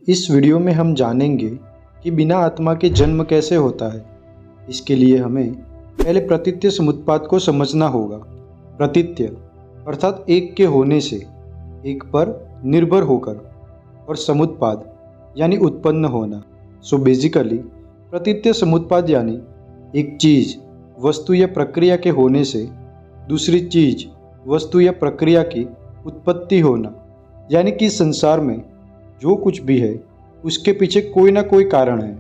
इस वीडियो में हम जानेंगे कि बिना आत्मा के जन्म कैसे होता है। इसके लिए हमें पहले प्रतीत्य समुत्पाद को समझना होगा। प्रतीत्य अर्थात एक के होने से, एक पर निर्भर होकर, और समुत्पाद यानी उत्पन्न होना। सो बेसिकली प्रतीत्य समुत्पाद यानी एक चीज़, वस्तु या प्रक्रिया के होने से दूसरी चीज़, वस्तु या प्रक्रिया की उत्पत्ति होना। यानी कि संसार में जो कुछ भी है उसके पीछे कोई ना कोई कारण है।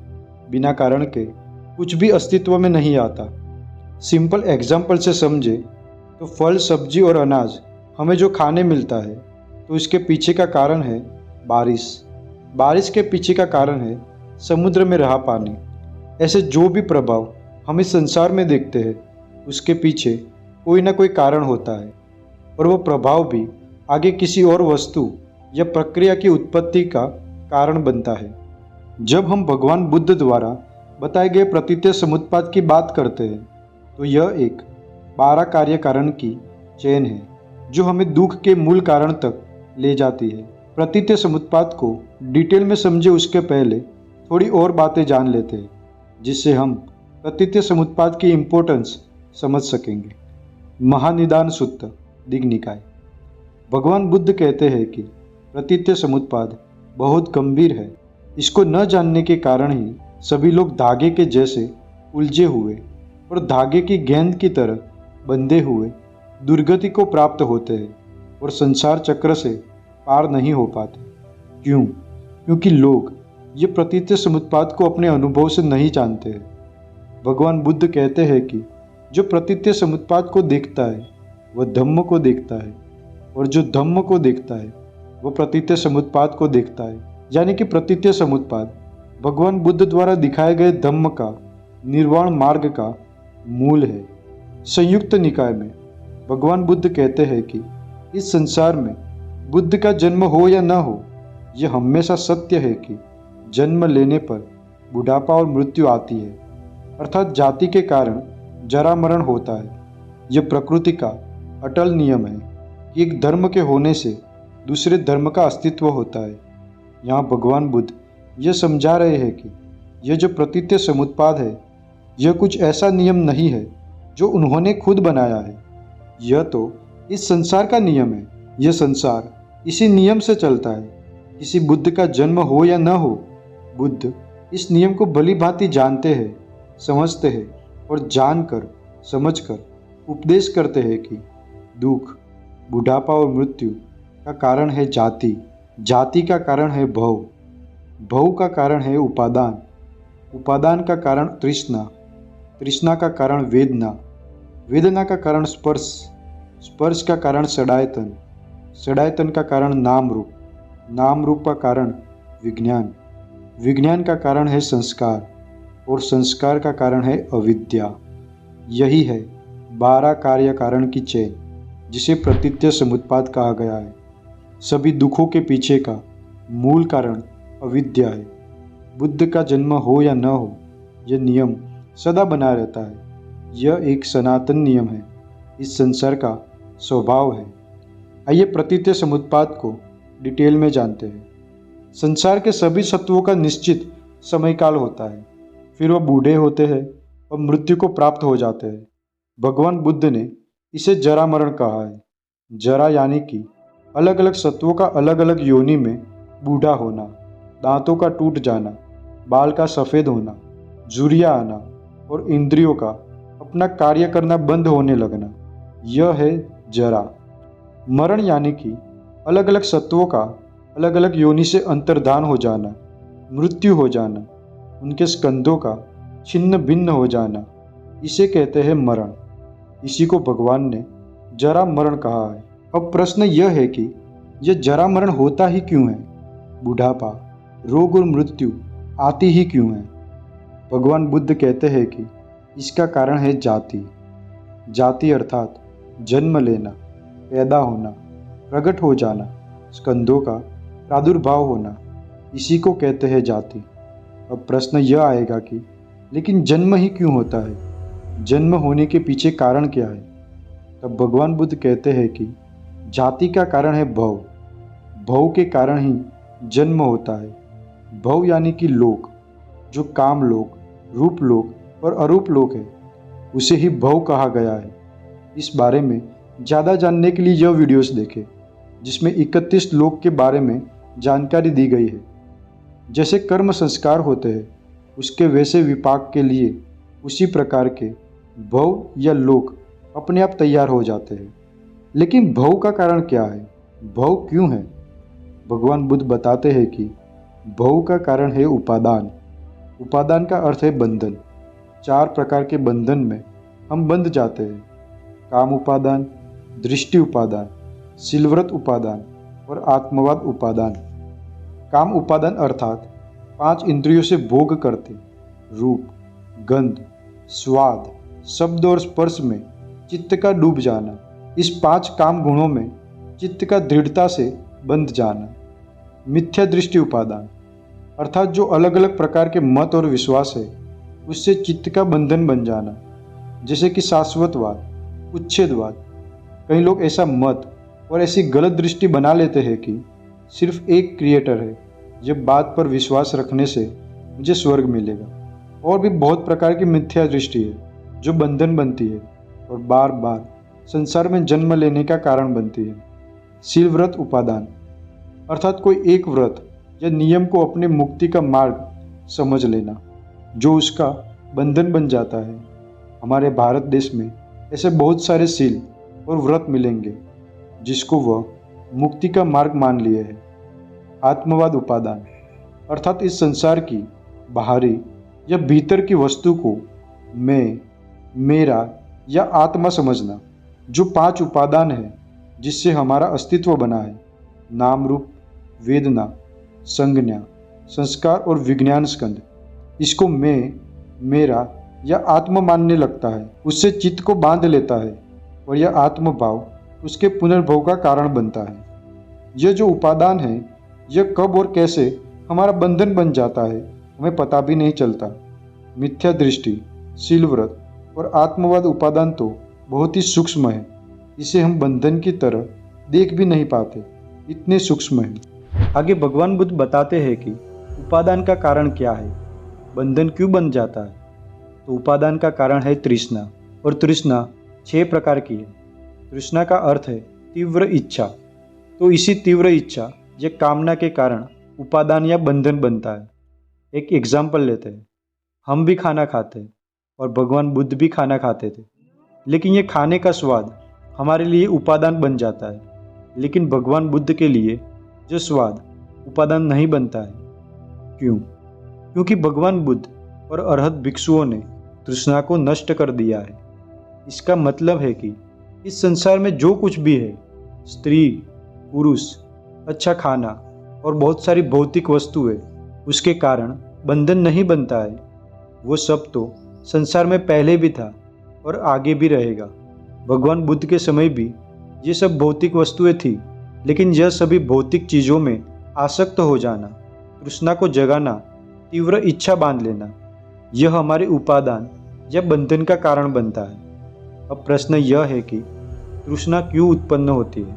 बिना कारण के कुछ भी अस्तित्व में नहीं आता। सिंपल एग्जाम्पल से समझे तो फल, सब्जी और अनाज हमें जो खाने मिलता है तो इसके पीछे का कारण है बारिश। बारिश के पीछे का कारण है समुद्र में रहा पानी। ऐसे जो भी प्रभाव हम इस संसार में देखते हैं उसके पीछे कोई ना कोई कारण होता है, और वो प्रभाव भी आगे किसी और वस्तु या प्रक्रिया की उत्पत्ति का कारण बनता है। जब हम भगवान बुद्ध द्वारा बताए गए प्रतीत्य समुत्पाद की बात करते हैं तो यह एक 12 कार्य कारण की चेन है जो हमें दुख के मूल कारण तक ले जाती है। प्रतीत्य समुत्पाद को डिटेल में समझे उसके पहले थोड़ी और बातें जान लेते हैं जिससे हम प्रतीत्य समुत्पाद की इम्पोर्टेंस समझ सकेंगे। महानिदान सूत्र दिग्निकाय। भगवान बुद्ध कहते हैं कि प्रतीत्य समुत्पाद बहुत गंभीर है। इसको न जानने के कारण ही सभी लोग धागे के जैसे उलझे हुए और धागे की गेंद की तरह बंधे हुए दुर्गति को प्राप्त होते हैं और संसार चक्र से पार नहीं हो पाते। क्यों? क्योंकि लोग ये प्रतीत्य समुत्पाद को अपने अनुभव से नहीं जानते हैं। भगवान बुद्ध कहते हैं कि जो प्रतीत्य समुत्पाद को देखता है वह धम्म को देखता है, और जो धम्म को देखता है वह प्रतीत्य समुत्पाद को देखता है। यानी कि प्रतीत्य समुत्पाद भगवान बुद्ध द्वारा दिखाए गए धम्म का, निर्वाण मार्ग का मूल है। संयुक्त निकाय में भगवान बुद्ध कहते हैं कि इस संसार में बुद्ध का जन्म हो या न हो, यह हमेशा सत्य है कि जन्म लेने पर बुढ़ापा और मृत्यु आती है, अर्थात जाति के कारण जरा मरण होता है। यह प्रकृति का अटल नियम है कि एक धर्म के होने से दूसरे धर्म का अस्तित्व होता है। यहाँ भगवान बुद्ध यह समझा रहे हैं कि यह जो प्रतीत्य समुत्पाद है यह कुछ ऐसा नियम नहीं है जो उन्होंने खुद बनाया है। यह तो इस संसार का नियम है। यह संसार इसी नियम से चलता है। किसी बुद्ध का जन्म हो या न हो, बुद्ध इस नियम को भली भांति जानते हैं, समझते हैं और जानकर समझकर उपदेश करते हैं कि दुख, बुढ़ापा और मृत्यु का कारण है जाति, जाति का कारण है भव, भव का कारण है उपादान, उपादान का कारण तृष्णा, तृष्णा का कारण वेदना, वेदना का कारण स्पर्श, स्पर्श का कारण षडायतन, षडायतन का कारण नाम रूप, नाम रूप का कारण विज्ञान, विज्ञान का कारण है संस्कार, और संस्कार का कारण है अविद्या। यही है 12 कार्य कारण की चेन जिसे प्रतीत्य समुत्पाद कहा गया है। सभी दुखों के पीछे का मूल कारण अविद्या है। बुद्ध का जन्म हो या न हो, यह नियम सदा बना रहता है। यह एक सनातन नियम है, इस संसार का स्वभाव है। आइए प्रतीत्य समुत्पाद को डिटेल में जानते हैं। संसार के सभी सत्वों का निश्चित समयकाल होता है, फिर वह बूढ़े होते हैं और मृत्यु को प्राप्त हो जाते हैं। भगवान बुद्ध ने इसे जरा मरण कहा है। जरा यानी कि अलग अलग सत्वों का अलग अलग योनि में बूढ़ा होना, दांतों का टूट जाना, बाल का सफ़ेद होना, झुर्रियाँ आना और इंद्रियों का अपना कार्य करना बंद होने लगना, यह है जरा। मरण यानी कि अलग अलग सत्वों का अलग अलग योनि से अंतर्धान हो जाना, मृत्यु हो जाना, उनके स्कंधों का छिन्न भिन्न हो जाना, इसे कहते हैं मरण। इसी को भगवान ने जरा मरण कहा है। अब प्रश्न यह है कि यह जरा मरण होता ही क्यों है? बुढ़ापा, रोग और मृत्यु आती ही क्यों है? भगवान बुद्ध कहते हैं कि इसका कारण है जाति। जाति अर्थात जन्म लेना, पैदा होना, प्रकट हो जाना, स्कंधों का प्रादुर्भाव होना, इसी को कहते हैं जाति। अब प्रश्न यह आएगा कि लेकिन जन्म ही क्यों होता है? जन्म होने के पीछे कारण क्या है? तब भगवान बुद्ध कहते हैं कि जाति का कारण है भव, भव के कारण ही जन्म होता है। भव यानी कि लोक, जो काम लोक, रूप लोक और अरूप लोक है, उसे ही भव कहा गया है। इस बारे में ज़्यादा जानने के लिए यह वीडियोस देखें, जिसमें 31 लोक के बारे में जानकारी दी गई है। जैसे कर्म संस्कार होते हैं, उसके वैसे विपाक के लिए उसी प्रकार के भव या लोक अपने आप तैयार हो जाते हैं। लेकिन भव का कारण क्या है? भव क्यों है? भगवान बुद्ध बताते हैं कि भव का कारण है उपादान। उपादान का अर्थ है बंधन। 4 प्रकार के बंधन में हम बंध जाते हैं: काम उपादान, दृष्टि उपादान, शीलव्रत उपादान और आत्मवाद उपादान। काम उपादान अर्थात 5 इंद्रियों से भोग करते रूप, गंध, स्वाद, शब्द और स्पर्श में चित्त का डूब जाना। इस 5 काम गुणों में चित्त का दृढ़ता से बंध जाना। मिथ्या दृष्टि उपादान अर्थात जो अलग अलग प्रकार के मत और विश्वास है, उससे चित्त का बंधन बन जाना, जैसे कि शाश्वतवाद, उच्छेदवाद। कई लोग ऐसा मत और ऐसी गलत दृष्टि बना लेते हैं कि सिर्फ एक क्रिएटर है, जब बात पर विश्वास रखने से मुझे स्वर्ग मिलेगा। और भी बहुत प्रकार की मिथ्या दृष्टि है जो बंधन बनती है और बार बार संसार में जन्म लेने का कारण बनती है। शील व्रत उपादान अर्थात कोई एक व्रत या नियम को अपने मुक्ति का मार्ग समझ लेना, जो उसका बंधन बन जाता है। हमारे भारत देश में ऐसे बहुत सारे शील और व्रत मिलेंगे जिसको वह मुक्ति का मार्ग मान लिए है। आत्मवाद उपादान अर्थात इस संसार की बाहरी या भीतर की वस्तु को मैं, मेरा या आत्मा समझना, जो 5 उपादान है जिससे हमारा अस्तित्व बना है: नाम रूप, वेदना, संज्ञा, संस्कार और विज्ञान स्कंद। इसको मैं, मेरा या आत्मा मानने लगता है, उससे चित्त को बांध लेता है और यह आत्मभाव उसके पुनर्भव का कारण बनता है। यह जो उपादान है, यह कब और कैसे हमारा बंधन बन जाता है, हमें पता भी नहीं चलता। मिथ्या दृष्टि, शील व्रत और आत्मवाद उपादान तो बहुत ही सूक्ष्म है, इसे हम बंधन की तरह देख भी नहीं पाते, इतने सूक्ष्म है। आगे भगवान बुद्ध बताते हैं कि उपादान का कारण क्या है, बंधन क्यों बन जाता है। तो उपादान का कारण है तृष्णा, और तृष्णा 6 प्रकार की है। तृष्णा का अर्थ है तीव्र इच्छा। तो इसी तीव्र इच्छा या कामना के कारण उपादान या बंधन बनता है। एक एग्जाम्पल लेते हैं। हम भी खाना खाते हैं और भगवान बुद्ध भी खाना खाते थे, लेकिन ये खाने का स्वाद हमारे लिए उपादान बन जाता है। लेकिन भगवान बुद्ध के लिए जो स्वाद उपादान नहीं बनता है। क्यों? क्योंकि भगवान बुद्ध और अरहत भिक्षुओं ने तृष्णा को नष्ट कर दिया है। इसका मतलब है कि इस संसार में जो कुछ भी है, स्त्री, पुरुष, अच्छा खाना और बहुत सारी भौतिक वस्तुएं, उसके कारण बंधन नहीं बनता है। वो सब तो संसार में पहले भी था और आगे भी रहेगा। भगवान बुद्ध के समय भी ये सब भौतिक वस्तुएं थी, लेकिन यह सभी भौतिक चीज़ों में आसक्त हो जाना, तृष्णा को जगाना, तीव्र इच्छा बांध लेना, यह हमारे उपादान या बंधन का कारण बनता है। अब प्रश्न यह है कि तृष्णा क्यों उत्पन्न होती है।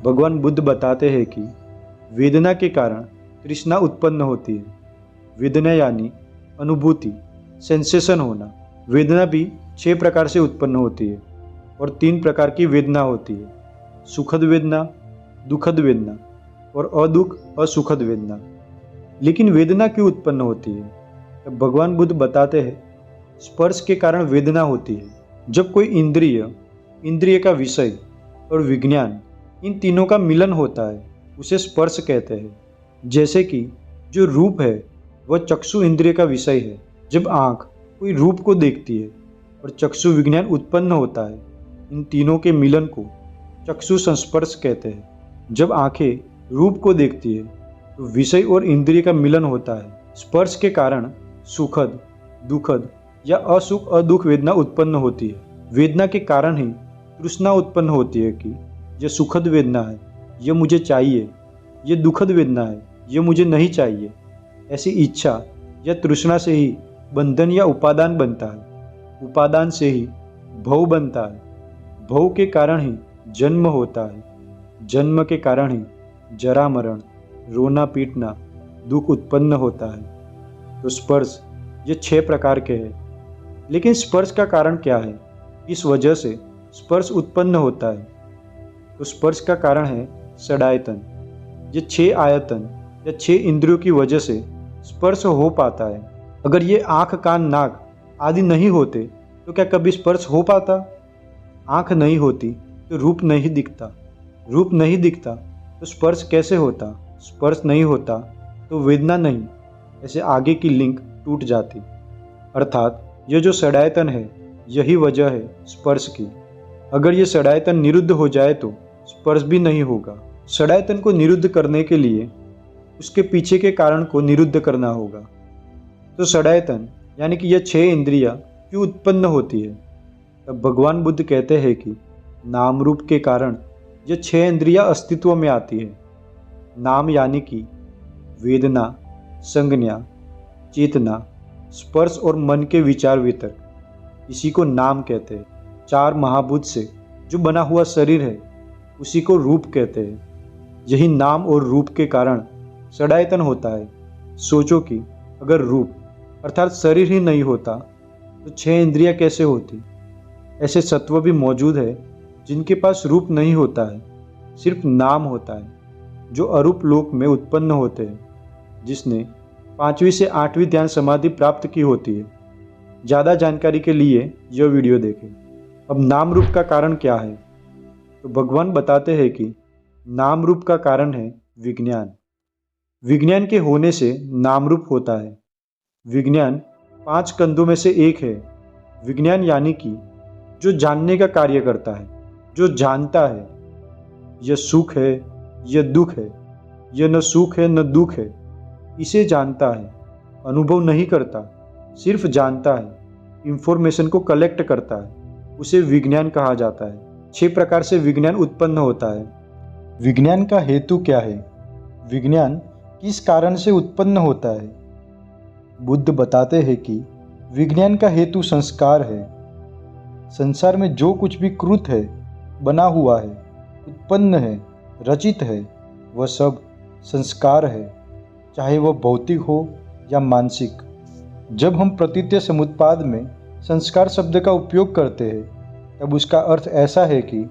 भगवान बुद्ध बताते हैं कि वेदना के कारण तृष्णा उत्पन्न होती है। वेदना यानी अनुभूति, सेंसेशन होना। वेदना भी 6 प्रकार से उत्पन्न होती है और 3 प्रकार की वेदना होती है: सुखद वेदना, दुखद वेदना और असुखद वेदना। लेकिन वेदना क्यों उत्पन्न होती है? तब भगवान बुद्ध बताते हैं स्पर्श के कारण वेदना होती है। जब कोई इंद्रिय का विषय और विज्ञान, इन तीनों का मिलन होता है, उसे स्पर्श कहते हैं। जैसे कि जो रूप है वह चक्षु इंद्रिय का विषय है। जब आँख कोई रूप को देखती है और चक्षु विज्ञान उत्पन्न होता है, इन तीनों के मिलन को चक्षु संस्पर्श कहते हैं। जब आंखें रूप को देखती है तो विषय और इंद्रिय का मिलन होता है। स्पर्श के कारण सुखद, दुखद या अदुख वेदना उत्पन्न होती है। वेदना के कारण ही तृष्णा उत्पन्न होती है कि यह सुखद वेदना है, यह मुझे चाहिए, यह दुखद वेदना है, यह मुझे नहीं चाहिए। ऐसी इच्छा या तृष्णा से ही बंधन या उपादान बनता है। उपादान से ही भव बनता है। भव के कारण ही जन्म होता है। जन्म के कारण ही जरा मरण, रोना पीटना, दुख उत्पन्न होता है। तो स्पर्श ये 6 प्रकार के हैं। लेकिन स्पर्श का कारण क्या है, किस वजह से स्पर्श उत्पन्न होता है? तो स्पर्श का कारण है षडायतन। ये 6 आयतन या 6 इंद्रियों की वजह से स्पर्श हो पाता है। अगर ये आँख, कान, नाक आदि नहीं होते तो क्या कभी स्पर्श हो पाता? आँख नहीं होती तो रूप नहीं दिखता, रूप नहीं दिखता तो स्पर्श कैसे होता? स्पर्श नहीं होता तो वेदना नहीं, ऐसे आगे की लिंक टूट जाती। अर्थात ये जो षडायतन है यही वजह है स्पर्श की। अगर ये षडायतन निरुद्ध हो जाए तो स्पर्श भी नहीं होगा। षडायतन को निरुद्ध करने के लिए उसके पीछे के कारण को निरुद्ध करना होगा। तो षडायतन यानी कि यह 6 इंद्रियां क्यों उत्पन्न होती है? तब भगवान बुद्ध कहते हैं कि नाम रूप के कारण ये 6 इंद्रियां अस्तित्व में आती है। नाम यानी कि वेदना, संज्ञा, चेतना, स्पर्श और मन के विचार वितर्क, इसी को नाम कहते हैं। 4 महाभूत से जो बना हुआ शरीर है उसी को रूप कहते हैं। यही नाम और रूप के कारण षडायतन होता है। सोचो कि अगर रूप अर्थात शरीर ही नहीं होता तो 6 इंद्रियां कैसे होती? ऐसे सत्व भी मौजूद है जिनके पास रूप नहीं होता है, सिर्फ नाम होता है, जो अरूप लोक में उत्पन्न होते हैं, जिसने 5वीं से 8वीं ध्यान समाधि प्राप्त की होती है। ज़्यादा जानकारी के लिए यह वीडियो देखें। अब नाम रूप का कारण क्या है? तो भगवान बताते हैं कि नाम रूप का कारण है विज्ञान। विज्ञान के होने से नाम रूप होता है। विज्ञान 5 कंधों में से एक है। विज्ञान यानी कि जो जानने का कार्य करता है, जो जानता है। यह सुख है, यह दुख है, यह न सुख है न दुख है, इसे जानता है। अनुभव नहीं करता, सिर्फ जानता है, इंफॉर्मेशन को कलेक्ट करता है, उसे विज्ञान कहा जाता है। 6 प्रकार से विज्ञान उत्पन्न होता है। विज्ञान का हेतु क्या है? विज्ञान किस कारण से उत्पन्न होता है? बुद्ध बताते हैं कि विज्ञान का हेतु संस्कार है। संसार में जो कुछ भी कृत है, बना हुआ है, उत्पन्न है, रचित है, वह सब संस्कार है, चाहे वह भौतिक हो या मानसिक। जब हम प्रतीत्य समुत्पाद में संस्कार शब्द का उपयोग करते हैं तब उसका अर्थ ऐसा है कि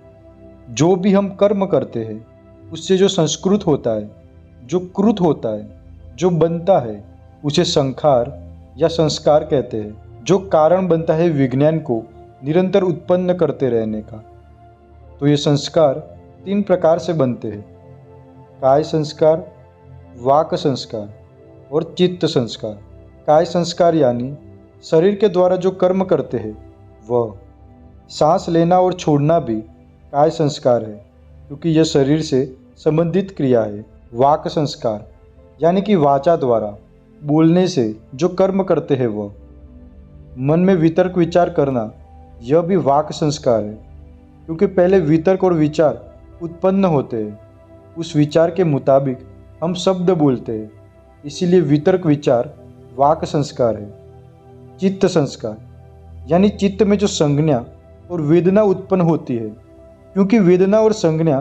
जो भी हम कर्म करते हैं उससे जो संस्कृत होता है, जो कृत होता है, जो बनता है, उसे संखार या संस्कार कहते हैं। जो कारण बनता है विज्ञान को निरंतर उत्पन्न करते रहने का। तो ये संस्कार 3 प्रकार से बनते हैं: काय संस्कार, वाक संस्कार और चित्त संस्कार। काय संस्कार यानी शरीर के द्वारा जो कर्म करते हैं वह। सांस लेना और छोड़ना भी काय संस्कार है, क्योंकि यह शरीर से संबंधित क्रिया है। वाक संस्कार यानी कि वाचा द्वारा, बोलने से जो कर्म करते हैं वह। मन में वितर्क विचार करना, यह भी वाक संस्कार है, क्योंकि पहले वितर्क और विचार उत्पन्न होते हैं। उस विचार के मुताबिक हम शब्द बोलते हैं, इसीलिए वितर्क विचार वाक संस्कार है। चित्त संस्कार यानी चित्त में जो संज्ञा और वेदना उत्पन्न होती है, क्योंकि वेदना और संज्ञा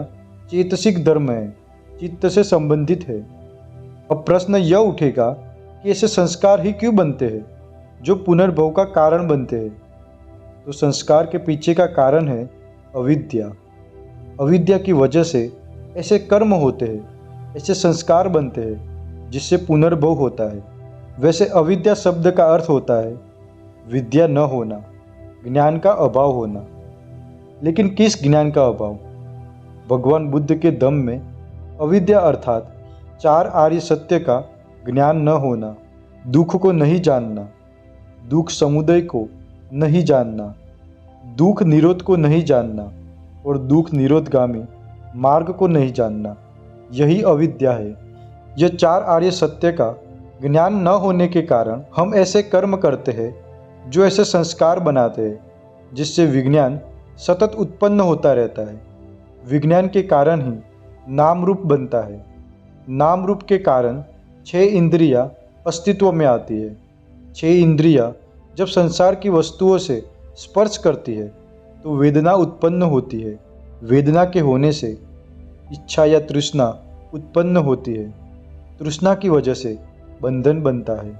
चेतसिक धर्म है, चित्त से संबंधित है। अब प्रश्न यह उठेगा कि ऐसे संस्कार ही क्यों बनते हैं जो पुनर्भव का कारण बनते हैं? तो संस्कार के पीछे का कारण है अविद्या। अविद्या की वजह से ऐसे कर्म होते हैं, ऐसे संस्कार बनते हैं जिससे पुनर्भव होता है। वैसे अविद्या शब्द का अर्थ होता है विद्या न होना, ज्ञान का अभाव होना। लेकिन किस ज्ञान का अभाव? भगवान बुद्ध के दम में अविद्या अर्थात 4 आर्य सत्य का ज्ञान न होना, दुख को नहीं जानना, दुख समुदय को नहीं जानना, दुख निरोध को नहीं जानना और दुख निरोधगामी मार्ग को नहीं जानना, यही अविद्या है। यह 4 आर्य सत्य का ज्ञान न होने के कारण हम ऐसे कर्म करते हैं जो ऐसे संस्कार बनाते हैं, जिससे विज्ञान सतत उत्पन्न होता रहता है। विज्ञान के कारण ही नाम रूप बनता है। नाम रूप के कारण 6 इंद्रियां अस्तित्व में आती है। 6 इंद्रियां जब संसार की वस्तुओं से स्पर्श करती है तो वेदना उत्पन्न होती है। वेदना के होने से इच्छा या तृष्णा उत्पन्न होती है। तृष्णा की वजह से बंधन बनता है।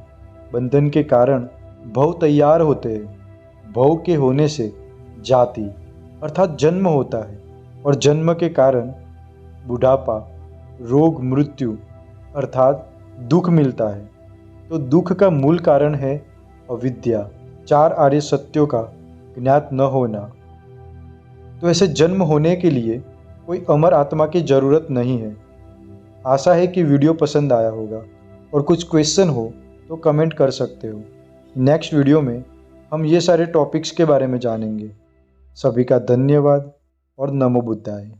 बंधन के कारण भव तैयार होते हैं। भव के होने से जाति अर्थात जन्म होता है और जन्म के कारण बुढ़ापा, रोग, मृत्यु अर्थात दुख मिलता है। तो दुख का मूल कारण है अविद्या, चार आर्य सत्यों का ज्ञात न होना। तो ऐसे जन्म होने के लिए कोई अमर आत्मा की ज़रूरत नहीं है। आशा है कि वीडियो पसंद आया होगा और कुछ क्वेश्चन हो तो कमेंट कर सकते हो। नेक्स्ट वीडियो में हम ये सारे टॉपिक्स के बारे में जानेंगे। सभी का धन्यवाद और नमो बुद्धाय।